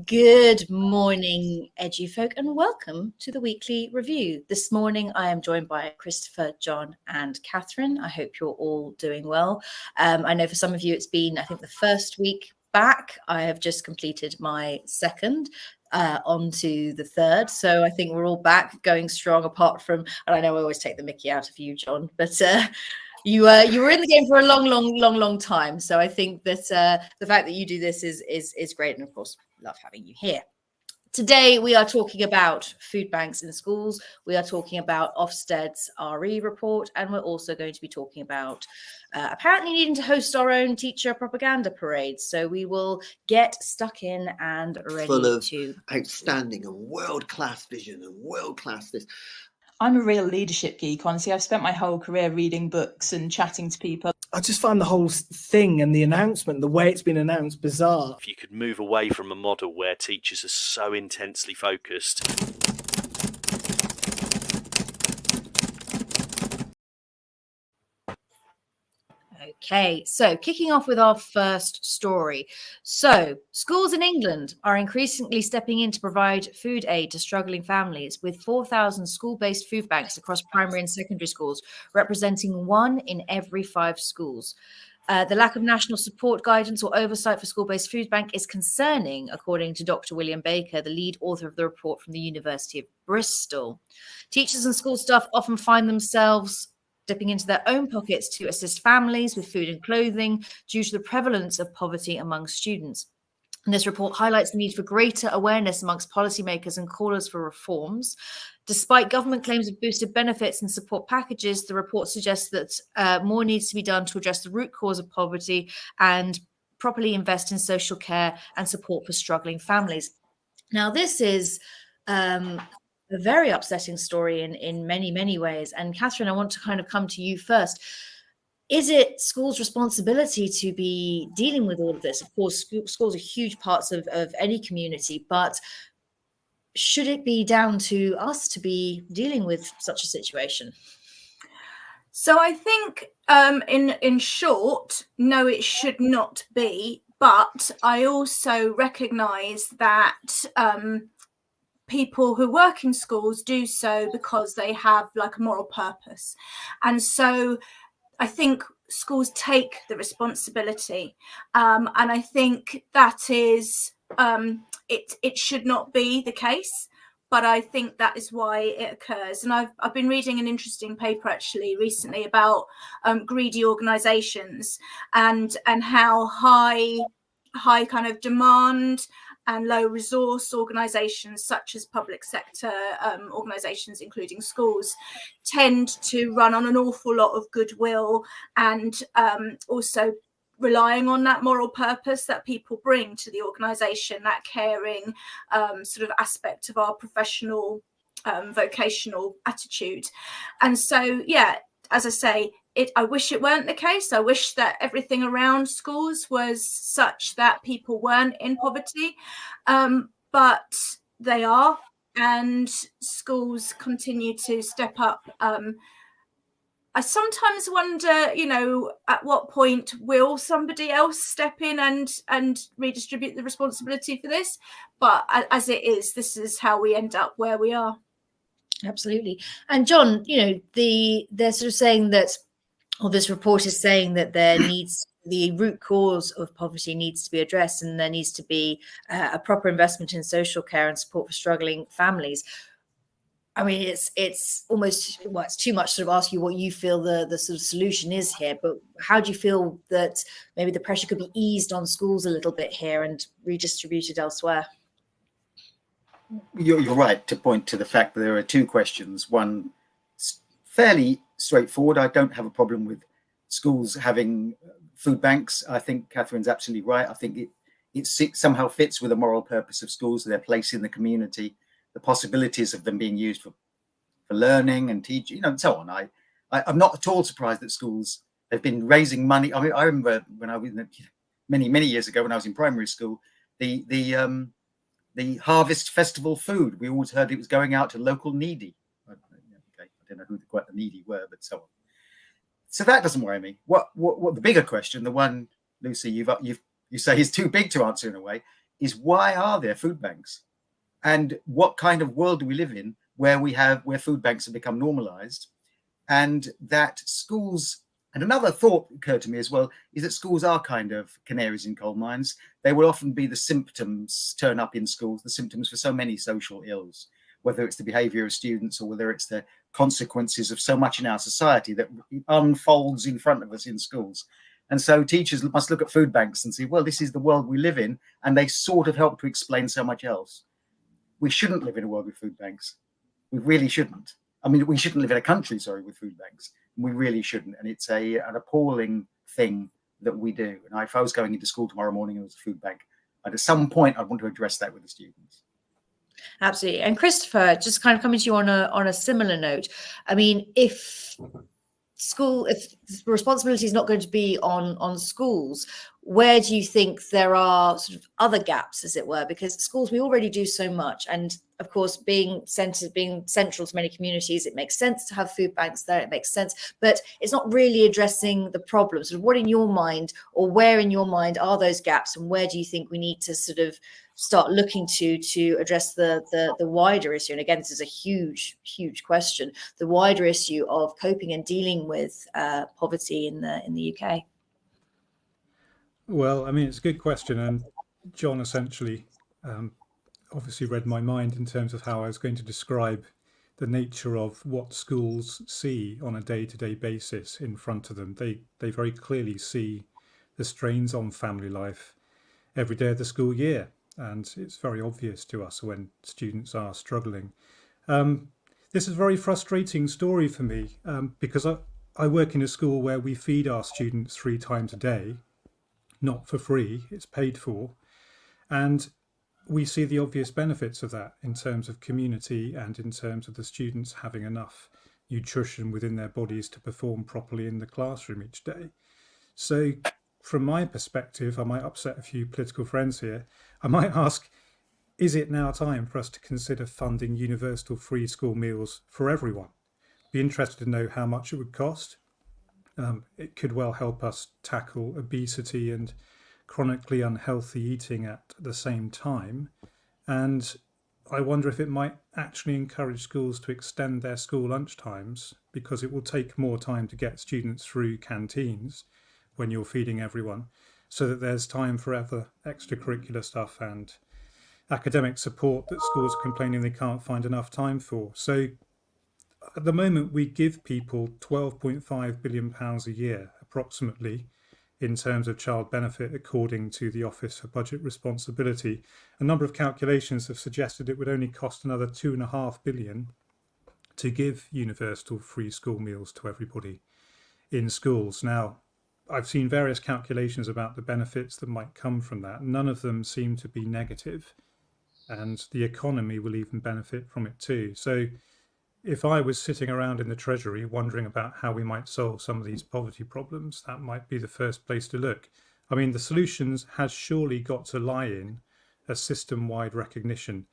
Good morning, EduFolk, and welcome to the weekly review. This morning, I am joined by Christopher, John, and Catherine. I hope you're all doing well. I know for some of you, it's been, I think, the first week back. I have just completed my second. On to the third. So I think we're all back going strong, apart from, and I know I always take the mickey out of you, John, but you were in the game for a long time. So I think that the fact that you do this is great. And of course, love having you here. Today, we are talking about food banks in schools. We are talking about Ofsted's RE report, and we're also going to be talking about apparently needing to host our own teacher propaganda parade. So we will get stuck in and ready full of to outstanding and world-class vision and world-class this. I'm a real leadership geek, honestly. I've spent my whole career reading books and chatting to people. I just find the whole thing and the announcement, the way it's been announced, bizarre. If you could move away from a model where teachers are so intensely focused. Okay, so kicking off with our first story. So schools in England are increasingly stepping in to provide food aid to struggling families, with 4,000 school-based food banks across primary and secondary schools, representing 1 in every 5 schools. The lack of national support, guidance or oversight for school-based food bank is concerning, according to Dr. William Baker, the lead author of the report from the University of Bristol. Teachers and school staff often find themselves dipping into their own pockets to assist families with food and clothing due to the prevalence of poverty among students. And this report highlights the need for greater awareness amongst policymakers and callers for reforms. Despite government claims of boosted benefits and support packages, the report suggests that more needs to be done to address the root cause of poverty and properly invest in social care and support for struggling families. Now, this is a very upsetting story in many ways. And Catherine, I want to kind of come to you first. Is it schools' responsibility to be dealing with all of this? Of course, schools are huge parts of any community, but should it be down to us to be dealing with such a situation? So I think in short, no, it should not be. But I also recognise that people who work in schools do so because they have like a moral purpose. And so I think schools take the responsibility. And I think that is, it should not be the case, but I think that is why it occurs. And I've been reading an interesting paper actually recently about greedy organisations and how high kind of demand and low resource organisations such as public sector organisations, including schools, tend to run on an awful lot of goodwill and also relying on that moral purpose that people bring to the organisation, that caring sort of aspect of our professional vocational attitude. And so, yeah, as I say, I wish it weren't the case. I wish that everything around schools was such that people weren't in poverty, but they are, and schools continue to step up. I sometimes wonder, at what point will somebody else step in and redistribute the responsibility for this? But as it is, this is how we end up where we are. Absolutely. And John, they're sort of saying that, or this report is saying that the root cause of poverty needs to be addressed, and there needs to be a proper investment in social care and support for struggling families. I mean, it's almost, it's too much to sort of ask you what you feel the sort of solution is here, but how do you feel that maybe the pressure could be eased on schools a little bit here and redistributed elsewhere? You're right to point to the fact that there are 2 questions. One, fairly straightforward. I don't have a problem with schools having food banks. I think Catherine's absolutely right. I think it somehow fits with the moral purpose of schools, their place in the community, the possibilities of them being used for learning and teaching, and so on. I'm not at all surprised that schools have been raising money. I mean, I remember when I was many years ago when I was in primary school, the Harvest Festival food. We always heard it was going out to local needy. I don't know who quite the needy were, but so on. So that doesn't worry me. What the bigger question, the one, Lucy, you say is too big to answer in a way, is, why are there food banks? And what kind of world do we live in where food banks have become normalized, and that schools, and another thought occurred to me as well, is that schools are kind of canaries in coal mines. They will often be the symptoms turn up in schools, the symptoms for so many social ills, whether it's the behavior of students or whether it's the consequences of so much in our society that unfolds in front of us in schools. And so teachers must look at food banks and say, well, this is the world we live in, and they sort of help to explain so much else. We shouldn't live in a world with food banks. We really shouldn't. I mean, we shouldn't live in a country, with food banks. We really shouldn't. And it's an appalling thing that we do. And if I was going into school tomorrow morning and there was a food bank, at some point I'd want to address that with the students. Absolutely. And Christopher, just kind of coming to you on a similar note, I mean, if the responsibility is not going to be on schools, where do you think there are sort of other gaps, as it were? Because schools, we already do so much, and of course, being central to many communities, it makes sense to have food banks there. It makes sense, but it's not really addressing the problems. So what in your mind, or where in your mind, are those gaps, and where do you think we need to sort of start looking to address the wider issue? And again, this is a huge question, the wider issue of coping and dealing with poverty in the UK. Well, I mean, it's a good question, and John essentially obviously read my mind in terms of how I was going to describe the nature of what schools see on a day-to-day basis in front of them. They very clearly see the strains on family life every day of the school year, and it's very obvious to us when students are struggling. This is a very frustrating story for me, because I work in a school where we feed our students 3 times a day, not for free, it's paid for. And we see the obvious benefits of that in terms of community and in terms of the students having enough nutrition within their bodies to perform properly in the classroom each day. So from my perspective, I might upset a few political friends here. I might ask, is it now time for us to consider funding universal free school meals for everyone? Be interested to know how much it would cost. It could well help us tackle obesity and chronically unhealthy eating at the same time. And I wonder if it might actually encourage schools to extend their school lunch times, because it will take more time to get students through canteens when you're feeding everyone, so that there's time for other extracurricular stuff and academic support that schools are complaining they can't find enough time for. So at the moment, we give people £12.5 billion a year, approximately, in terms of child benefit, according to the Office for Budget Responsibility. A number of calculations have suggested it would only cost another £2.5 billion to give universal free school meals to everybody in schools. Now, I've seen various calculations about the benefits that might come from that. None of them seem to be negative, and the economy will even benefit from it too. So if I was sitting around in the Treasury wondering about how we might solve some of these poverty problems, that might be the first place to look. I mean, the solutions has surely got to lie in a system-wide recognition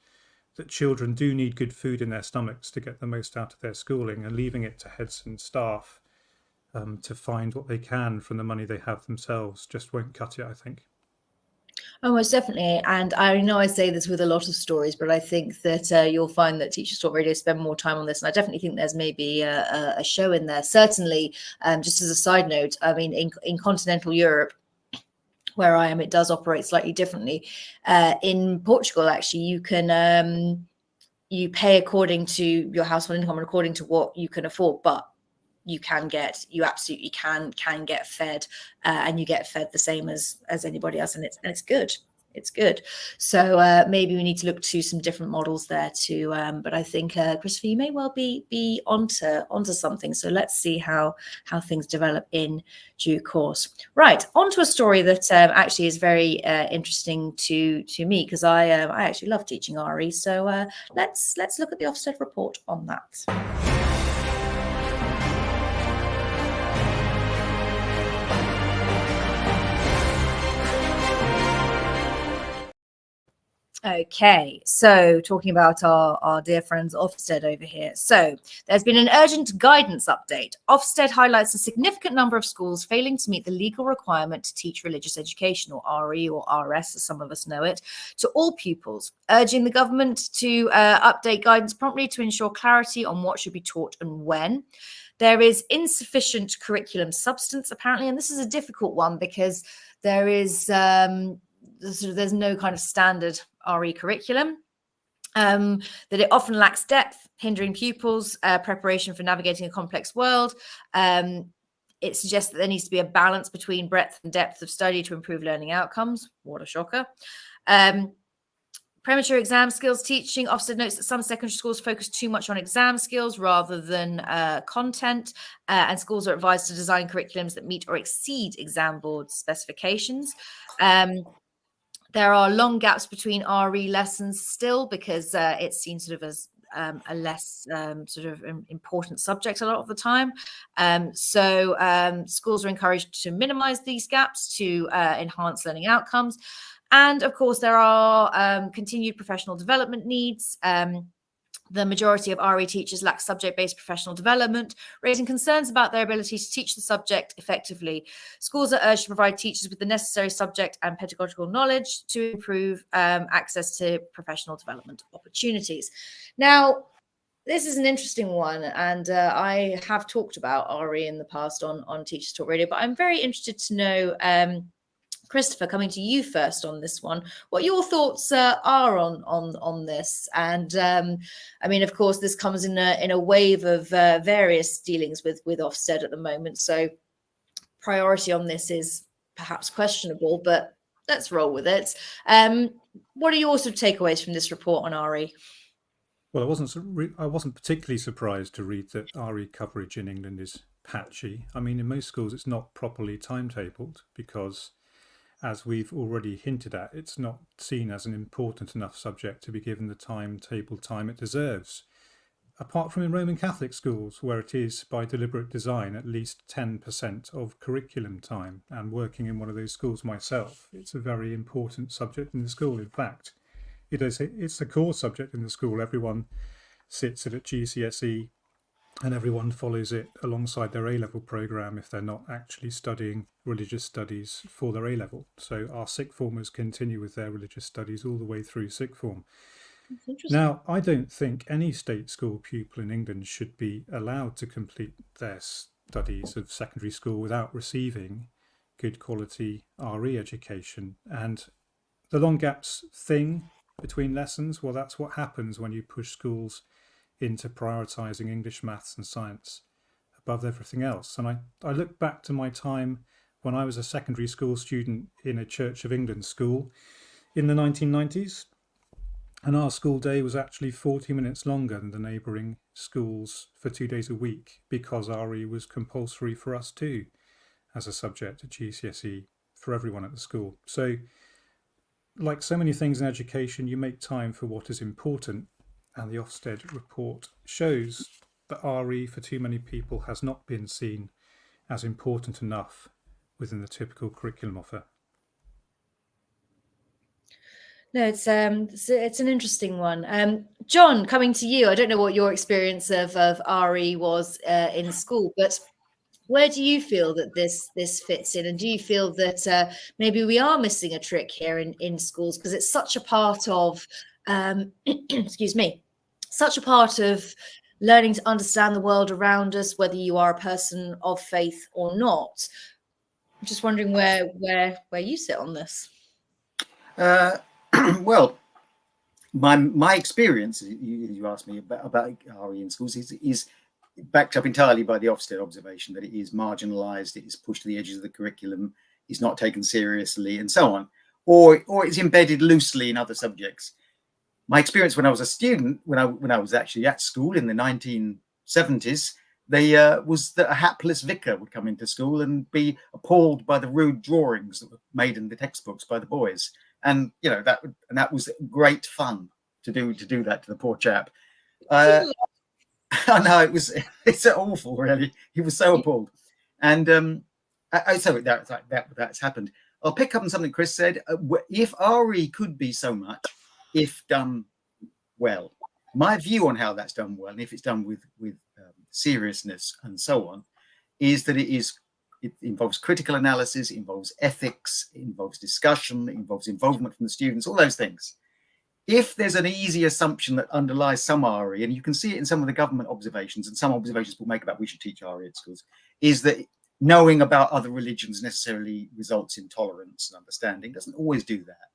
that children do need good food in their stomachs to get the most out of their schooling, and leaving it to heads and staff to find what they can from the money they have themselves just won't cut it, I think. Oh, most definitely. And I know I say this with a lot of stories, but I think that you'll find that Teachers Talk Radio spend more time on this. And I definitely think there's maybe a show in there. Certainly, just as a side note, I mean, in continental Europe, where I am, it does operate slightly differently. In Portugal, actually, you can you pay according to your household income and according to what you can afford, but you absolutely can get fed, and you get fed the same as anybody else, and it's good. So maybe we need to look to some different models there too. But I think Christopher, you may well be onto something. So let's see how things develop in due course. Right, onto a story that actually is very interesting to me, because I actually love teaching RE. So let's look at the Ofsted report on that. Okay, so talking about our dear friends Ofsted over here. So there's been an urgent guidance update. Ofsted highlights a significant number of schools failing to meet the legal requirement to teach religious education, or RE or RS as some of us know it, to all pupils, urging the government to update guidance promptly to ensure clarity on what should be taught and when. There is insufficient curriculum substance, apparently, and this is a difficult one because there is there's no kind of standard RE curriculum, that it often lacks depth, hindering pupils' preparation for navigating a complex world. It suggests that there needs to be a balance between breadth and depth of study to improve learning outcomes. What a shocker. Premature exam skills teaching. Ofsted notes that some secondary schools focus too much on exam skills rather than content, and schools are advised to design curriculums that meet or exceed exam board specifications. There are long gaps between RE lessons still because it's seen sort of as a less sort of important subject a lot of the time. So schools are encouraged to minimize these gaps to enhance learning outcomes. And of course, there are continued professional development needs. The majority of RE teachers lack subject-based professional development, raising concerns about their ability to teach the subject effectively. Schools are urged to provide teachers with the necessary subject and pedagogical knowledge to improve access to professional development opportunities. Now, this is an interesting one, and I have talked about RE in the past on Teachers Talk Radio, but I'm very interested to know, Christopher, coming to you first on this one, what your thoughts are on this. And I mean, of course, this comes in a wave of various dealings with Ofsted at the moment. So priority on this is perhaps questionable, but let's roll with it. What are your sort of takeaways from this report on RE? Well, I wasn't particularly surprised to read that RE coverage in England is patchy. I mean, in most schools, it's not properly timetabled because, as we've already hinted at, it's not seen as an important enough subject to be given the timetable time it deserves. Apart from in Roman Catholic schools, where it is, by deliberate design, at least 10% of curriculum time. And working in one of those schools myself, it's a very important subject in the school. In fact, it's a core subject in the school. Everyone sits it at GCSE and everyone follows it alongside their A-level programme if they're not actually studying religious studies for their A-level. So our sixth formers continue with their religious studies all the way through sixth form. Now, I don't think any state school pupil in England should be allowed to complete their studies of secondary school without receiving good quality RE education. And the long gaps thing between lessons, well, that's what happens when you push schools into prioritising English, maths and science above everything else. And I look back to my time when I was a secondary school student in a Church of England school in the 1990s, and our school day was actually 40 minutes longer than the neighbouring schools for 2 days a week because RE was compulsory for us too as a subject at GCSE for everyone at the school. So, like so many things in education, you make time for what is important. And the Ofsted report shows that RE for too many people has not been seen as important enough within the typical curriculum offer. No, it's an interesting one. John, coming to you, I don't know what your experience of RE was in school, but where do you feel that this fits in? And do you feel that maybe we are missing a trick here in schools because it's such a part of excuse me, such a part of learning to understand the world around us, whether you are a person of faith or not. I'm just wondering where you sit on this. Well, my experience, you asked me about RE in schools, is backed up entirely by the Ofsted observation that it is marginalised, it is pushed to the edges of the curriculum, is not taken seriously, and so on, or it's embedded loosely in other subjects. My experience when I was a student, when I was actually at school in the 1970s, was that a hapless vicar would come into school and be appalled by the rude drawings that were made in the textbooks by the boys, and that was great fun to do that to the poor chap. I know it's awful, really. He was so appalled, and so that's happened. I'll pick up on something Chris said. If RE could be so much, if done well. My view on how that's done well, and if it's done with seriousness and so on, is that it involves critical analysis, it involves ethics, it involves discussion, it involves involvement from the students, all those things. If there's an easy assumption that underlies some RE, and you can see it in some of the government observations, and some observations will make about we should teach RE at schools, is that knowing about other religions necessarily results in tolerance and understanding. Doesn't always do that.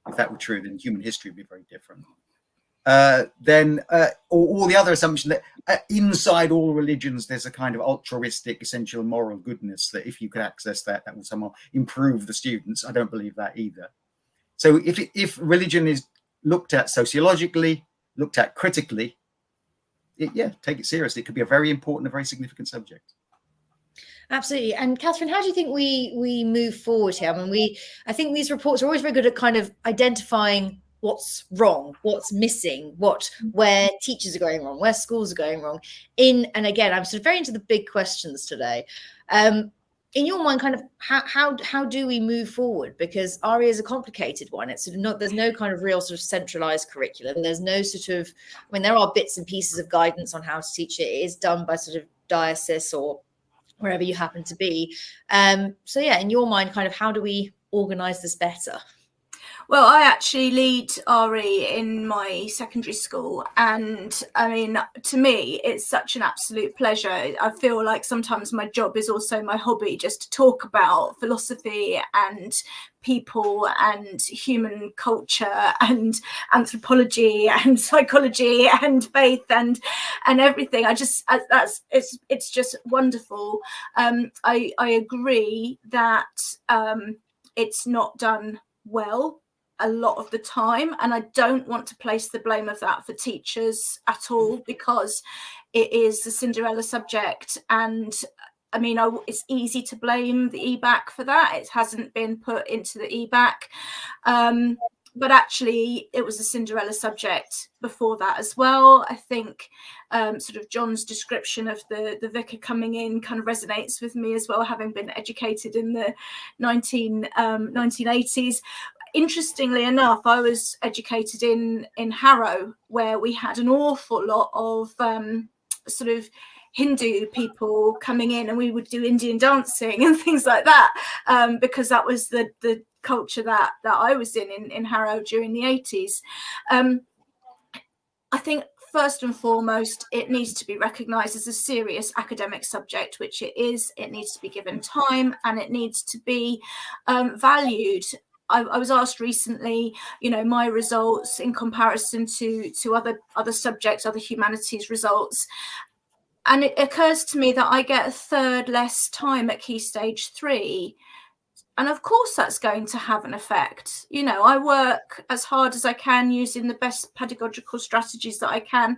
If that were true, then human history would be very different. Or the other assumption that inside all religions there's a kind of altruistic, essential moral goodness that if you could access that, that will somehow improve the students. I don't believe that either. So if religion is looked at sociologically, looked at critically, take it seriously. It could be a very important, a very significant subject. Absolutely. And Catherine, how do you think we move forward here? I mean, I think these reports are always very good at kind of identifying what's wrong, what's missing, where teachers are going wrong, where schools are going wrong. And again, I'm sort of very into the big questions today. In your mind, kind of how do we move forward? Because RE is a complicated one. It's sort of not, there's no kind of real sort of centralized curriculum. There's no sort of, I mean, there are bits and pieces of guidance on how to teach it. It is done by sort of diocese or wherever you happen to be. So yeah, in your mind, kind of how do we organize this better? Well, I actually lead RE in my secondary school, and I mean, to me, it's such an absolute pleasure. I feel like sometimes my job is also my hobby, just to talk about philosophy and people and human culture and anthropology and psychology and faith and everything. It's just wonderful. I agree that it's not done well a lot of the time, and I don't want to place the blame of that for teachers at all, because it is a Cinderella subject. And I mean, it's easy to blame the EBAC for that. It hasn't been put into the EBAC, but actually it was a Cinderella subject before that as well. I think sort of John's description of the vicar coming in kind of resonates with me as well, having been educated in the 1980s. Interestingly enough, I was educated in Harrow, where we had an awful lot of sort of Hindu people coming in, and we would do Indian dancing and things like that, because that was the culture that I was in Harrow during the 80s. I think first and foremost, it needs to be recognised as a serious academic subject, which it is. It needs to be given time, and it needs to be valued. I was asked recently, my results in comparison to other subjects, other humanities results. And it occurs to me that I get a third less time at Key Stage 3. And of course, that's going to have an effect. I work as hard as I can using the best pedagogical strategies that I can.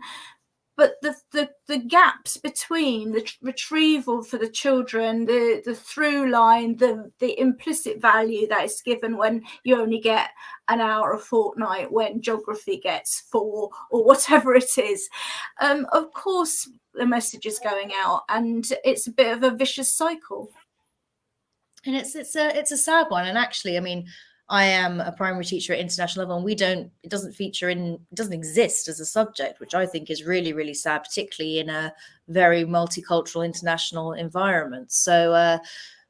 But the gaps between the retrieval for the children, the through line, the implicit value that is given when you only get an hour a fortnight, when geography gets 4 or whatever it is, of course the message is going out, and it's a bit of a vicious cycle. And it's a sad one. And actually, I mean, I am a primary teacher at international level, and it doesn't exist as a subject, which I think is really, really sad, particularly in a very multicultural international environment. So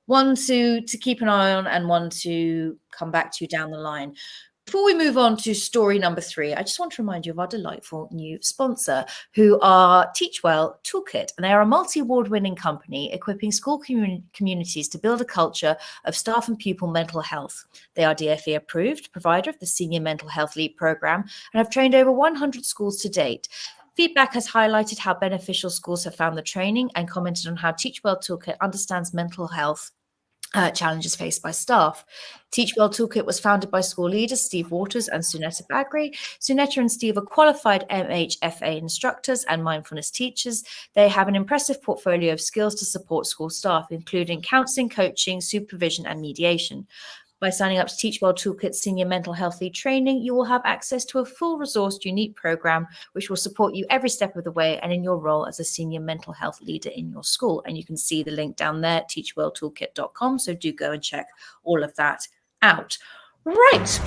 one to keep an eye on, and one to come back to down the line. Before we move on to story number 3, I just want to remind you of our delightful new sponsor, who are Teachwell Toolkit. And they are a multi-award winning company equipping school communities to build a culture of staff and pupil mental health. They are DFE approved provider of the Senior Mental Health Lead program and have trained over 100 schools to date. Feedback has highlighted how beneficial schools have found the training and commented on how Teachwell Toolkit understands mental health challenges faced by staff. Teachwell Toolkit was founded by school leaders Steve Waters and Sunetta Bagri. Sunetta and Steve are qualified MHFA instructors and mindfulness teachers. They have an impressive portfolio of skills to support school staff, including counselling, coaching, supervision, and mediation. By signing up to Teachwell Toolkit's Senior Mental Health Lead training, you will have access to a full resourced, unique program, which will support you every step of the way and in your role as a senior mental health leader in your school. And you can see the link down there, teachwelltoolkit.com. So do go and check all of that out. Right.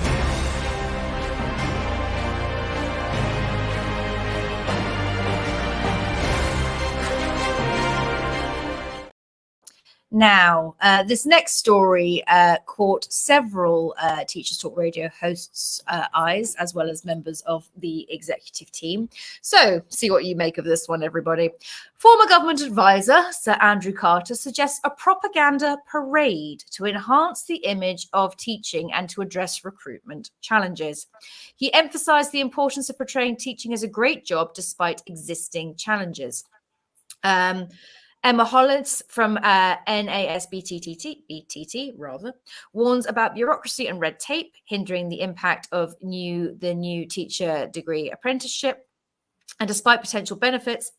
Now, this next story caught several Teachers Talk Radio hosts' eyes, as well as members of the executive team. So, see what you make of this one, everybody. Former government advisor Sir Andrew Carter suggests a propaganda parade to enhance the image of teaching and to address recruitment challenges. He emphasised the importance of portraying teaching as a great job despite existing challenges. Emma Hollis from NASBTT warns about bureaucracy and red tape hindering the impact of the new teacher degree apprenticeship. And despite potential benefits,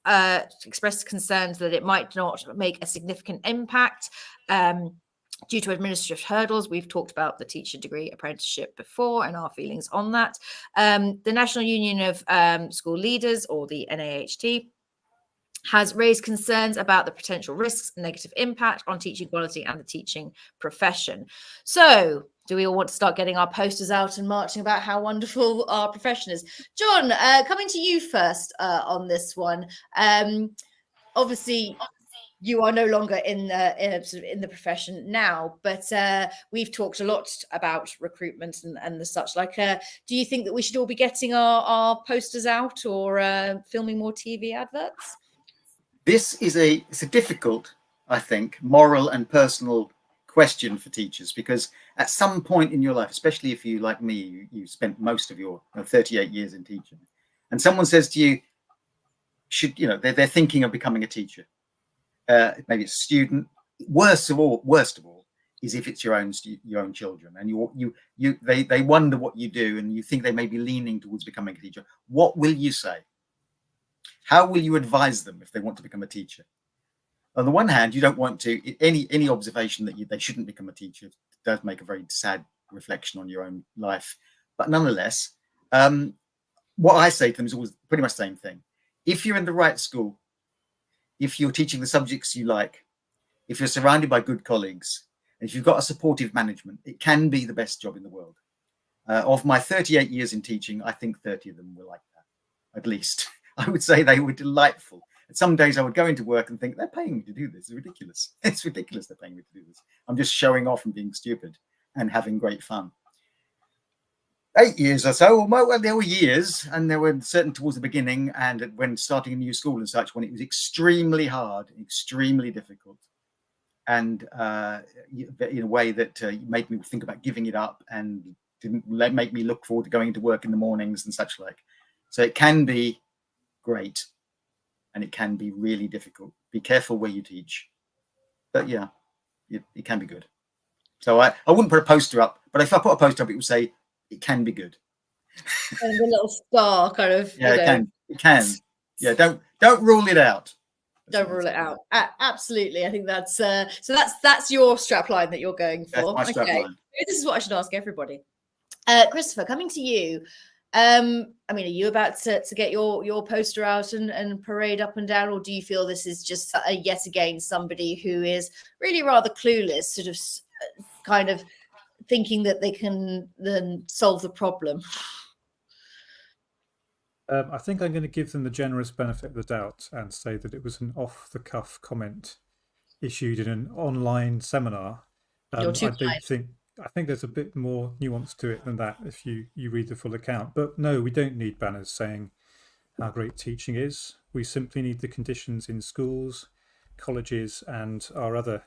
expressed concerns that it might not make a significant impact due to administrative hurdles. We've talked about the teacher degree apprenticeship before and our feelings on that. The National Union of School Leaders, or the NAHT, has raised concerns about the potential risks and negative impact on teaching quality and the teaching profession. So, do we all want to start getting our posters out and marching about how wonderful our profession is? John, coming to you first on this one. Obviously, you are no longer in the profession now, but we've talked a lot about recruitment and the such. Like, do you think that we should all be getting our posters out or filming more TV adverts? It's a difficult, I think, moral and personal question for teachers, because at some point in your life, especially if you, like me, you spent most of your 38 years in teaching, and someone says to you, they're thinking of becoming a teacher. Maybe it's a student. Worst of all is if it's your own children, and they wonder what you do, and you think they may be leaning towards becoming a teacher. What will you say? How will you advise them if they want to become a teacher? On the one hand, you don't want to, any observation that they shouldn't become a teacher does make a very sad reflection on your own life. But nonetheless, what I say to them is always pretty much the same thing. If you're in the right school, if you're teaching the subjects you like, if you're surrounded by good colleagues, and if you've got a supportive management, it can be the best job in the world. Of my 38 years in teaching, I think 30 of them were like that, at least. I would say they were delightful. And some days I would go into work and think, they're paying me to do this. It's ridiculous. It's ridiculous they're paying me to do this. I'm just showing off and being stupid and having great fun. 8 years or so, well, there were years, and there were certain towards the beginning and when starting a new school and such, when it was extremely hard, extremely difficult, and in a way that made me think about giving it up and didn't make me look forward to going to work in the mornings and such like. So it can be great, and it can be really difficult. Be careful where you teach, but yeah, it can be good. So I wouldn't put a poster up, but if I put a poster up, it would say it can be good. And the little star kind of. Yeah, it can. Yeah, don't rule it out. Don't rule it out. Absolutely, I think that's so. That's your strap line that you're going for. That's my strap line. This is what I should ask everybody. Christopher, coming to you. I mean, are you about to get your poster out and parade up and down, or do you feel this is just yet again somebody who is really rather clueless, sort of kind of thinking that they can then solve the problem? I think I'm going to give them the generous benefit of the doubt and say that it was an off-the-cuff comment issued in an online seminar. You're too kind. I think there's a bit more nuance to it than that if you read the full account. But no, we don't need banners saying how great teaching is. We simply need the conditions in schools, colleges, and our other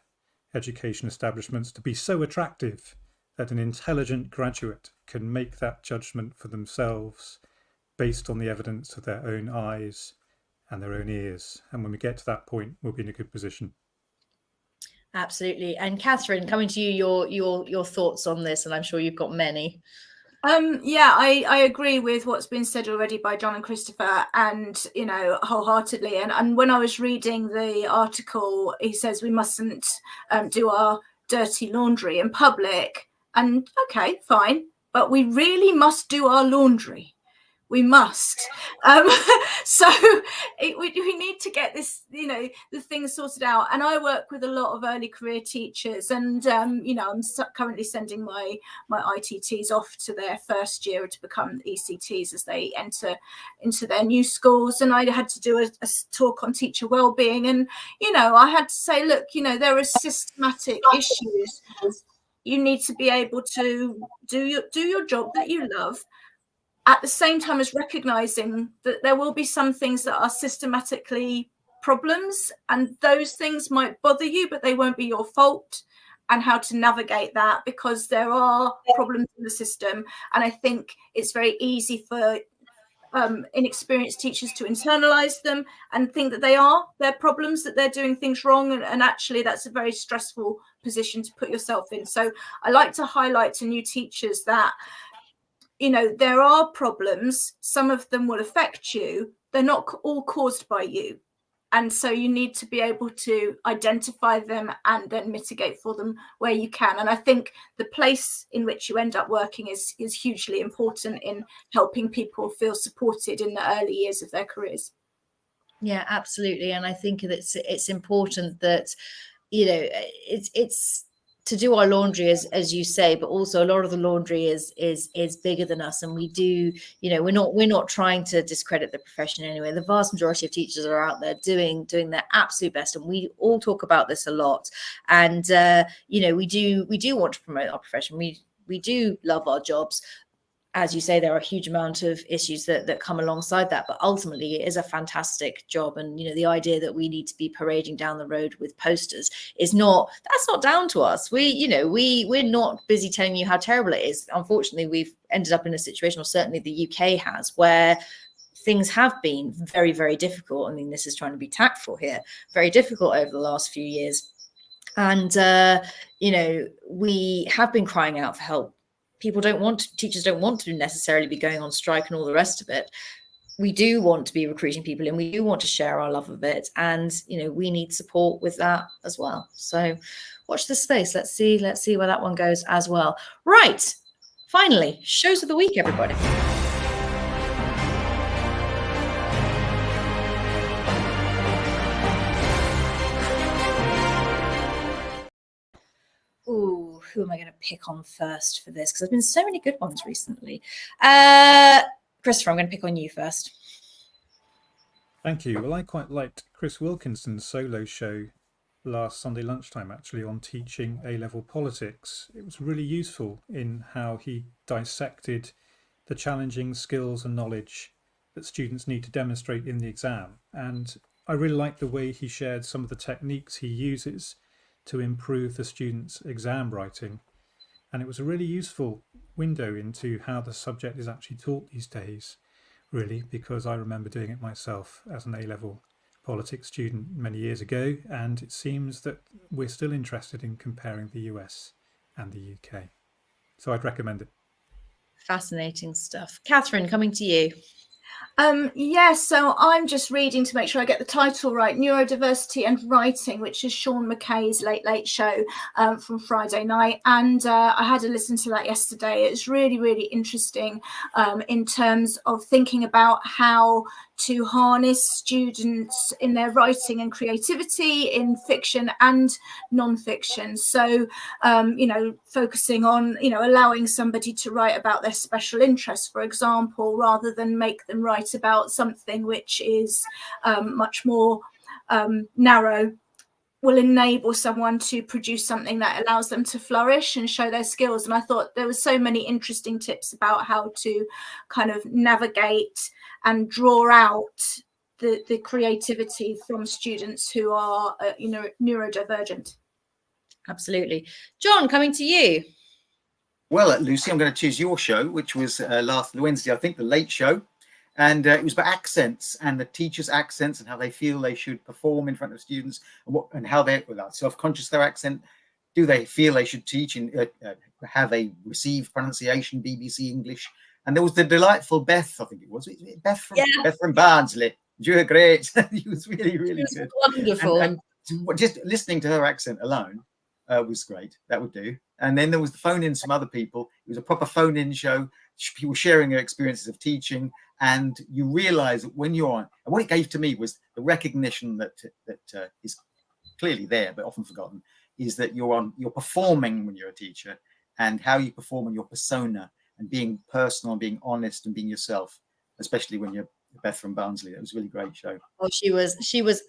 education establishments to be so attractive that an intelligent graduate can make that judgment for themselves based on the evidence of their own eyes and their own ears. And when we get to that point, we'll be in a good position. Absolutely. And Catherine, coming to you, your thoughts on this, and I'm sure you've got many. Yeah, I agree with what's been said already by John and Christopher, and wholeheartedly. And when I was reading the article, he says we mustn't do our dirty laundry in public. And okay, fine, but we really must do our laundry. we must. So we need to get this, the things sorted out. And I work with a lot of early career teachers, and I'm currently sending my ITTs off to their first year to become ECTs as they enter into their new schools. And I had to do a talk on teacher wellbeing, and I had to say, look, there are systematic issues. You need to be able to do your job that you love, at the same time as recognizing that there will be some things that are systematically problems, and those things might bother you, but they won't be your fault, and how to navigate that, because there are problems in the system. And I think it's very easy for inexperienced teachers to internalize them and think that they're problems, that they're doing things wrong, and actually that's a very stressful position to put yourself in. So I like to highlight to new teachers that there are problems. Some of them will affect you. They're not all caused by you. And so you need to be able to identify them and then mitigate for them where you can. And I think the place in which you end up working is hugely important in helping people feel supported in the early years of their careers. Yeah, absolutely. And I think that it's important that, it's to do our laundry, as you say, but also a lot of the laundry is bigger than us, and we do, we're not trying to discredit the profession anyway. The vast majority of teachers are out there doing their absolute best, and we all talk about this a lot. And we do want to promote our profession. We do love our jobs. As you say, there are a huge amount of issues that come alongside that, but ultimately it is a fantastic job. And the idea that we need to be parading down the road with posters that's not down to us. We're not busy telling you how terrible it is. Unfortunately, we've ended up in a situation, or certainly the UK has, where things have been very, very difficult. I mean, this is trying to be tactful here, very difficult over the last few years. And we have been crying out for help. Teachers don't want to necessarily be going on strike and all the rest of it. We do want to be recruiting people, and we do want to share our love of it. And, we need support with that as well. So watch this space. Let's see where that one goes as well. Right. Finally, shows of the week, everybody. Ooh, who am I going to pick on first for this? Because there's been so many good ones recently. Christopher, I'm going to pick on you first. Thank you. Well, I quite liked Chris Wilkinson's solo show last Sunday lunchtime, actually, on teaching A-level politics. It was really useful in how he dissected the challenging skills and knowledge that students need to demonstrate in the exam. And I really liked the way he shared some of the techniques he uses to improve the students' exam writing. And it was a really useful window into how the subject is actually taught these days, really, because I remember doing it myself as an A-level politics student many years ago, and it seems that we're still interested in comparing the US and the UK. So I'd recommend it. Fascinating stuff. Catherine, coming to you. So I'm just reading to make sure I get the title right. Neurodiversity and Writing, which is Sean McKay's Late Show from Friday night. And I had to listen to that yesterday. It's really, really interesting in terms of thinking about how to harness students in their writing and creativity in fiction and non-fiction. So, focusing on, allowing somebody to write about their special interests, for example, rather than make them write about something which is much more narrow, will enable someone to produce something that allows them to flourish and show their skills. And I thought there were so many interesting tips about how to kind of navigate and draw out the creativity from students who are, neurodivergent. Absolutely. John, coming to you. Well, Lucy, I'm going to choose your show, which was last Wednesday, I think, the Late Show. And it was about accents and the teachers' accents and how they feel they should perform in front of students, and how they're self-conscious their accent. Do they feel they should teach in how they receive pronunciation, BBC English? And there was the delightful Beth, I think it was Beth from Barnsley. You were great. She was really, really good. Wonderful. And just listening to her accent alone was great. That would do. And then there was the phone in some other people. It was a proper phone in show. People sharing their experiences of teaching. And you realize that when you're on, and what it gave to me was the recognition that is clearly there, but often forgotten, is that you're performing when you're a teacher, and how you perform in your persona and being personal and being honest and being yourself, especially when you're Beth from Barnsley. It was a really great show. Oh, she was,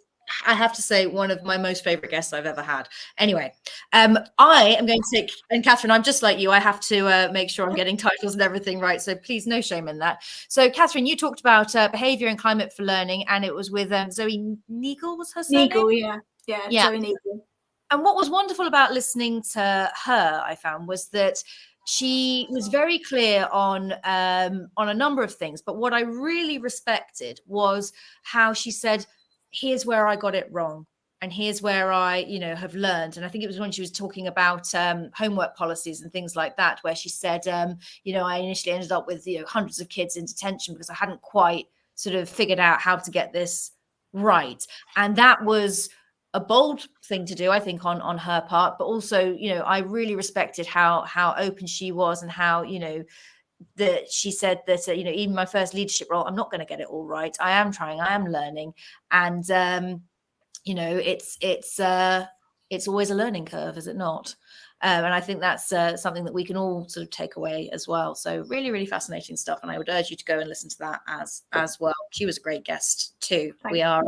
I have to say, one of my most favorite guests I've ever had. Anyway, I am going to take, and Catherine, I'm just like you, I have to make sure I'm getting titles and everything right. So please, no shame in that. So Catherine, you talked about behavior and climate for learning, and it was with Zoe Neagle, was her surname? Neagle, yeah. Zoe Neagle. And what was wonderful about listening to her, I found, was that she was very clear on a number of things. But what I really respected was how she said, here's where I got it wrong. And here's where I, have learned. And I think it was when she was talking about homework policies and things like that, where she said, I initially ended up with, hundreds of kids in detention because I hadn't quite sort of figured out how to get this right. And that was a bold thing to do, I think, on her part. But also, I really respected how open she was, and how, that she said that, even my first leadership role, I'm not going to get it all right. I am trying, I am learning. And, it's always a learning curve, is it not? And I think that's something that we can all sort of take away as well. So really, really fascinating stuff. And I would urge you to go and listen to that as well. She was a great guest too. We are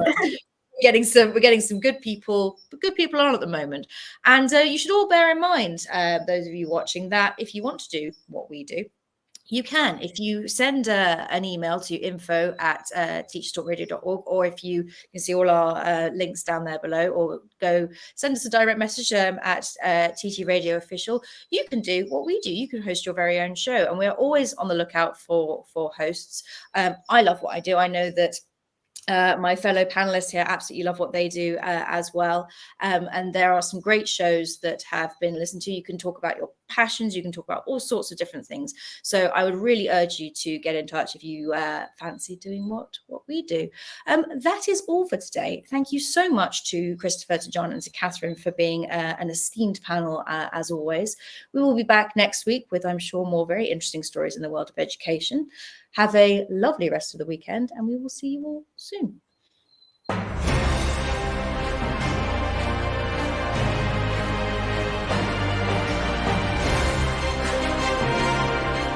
getting some good people on at the moment. And you should all bear in mind, those of you watching, that if you want to do what we do, you can. If you send an email to info@teacherstalkradio.org, or if you can see all our links down there below, or go send us a direct message at TT Radio Official, you can do what we do. You can host your very own show, and we're always on the lookout for hosts. I love what I do. I know that my fellow panelists here absolutely love what they do as well. And there are some great shows that have been listened to. You can talk about your passions. You can talk about all sorts of different things. So I would really urge you to get in touch if you fancy doing what we do. That is all for today. Thank you so much to Christopher, to John, and to Catherine for being an esteemed panel, as always. We will be back next week with, I'm sure, more very interesting stories in the world of education. Have a lovely rest of the weekend, and we will see you all soon.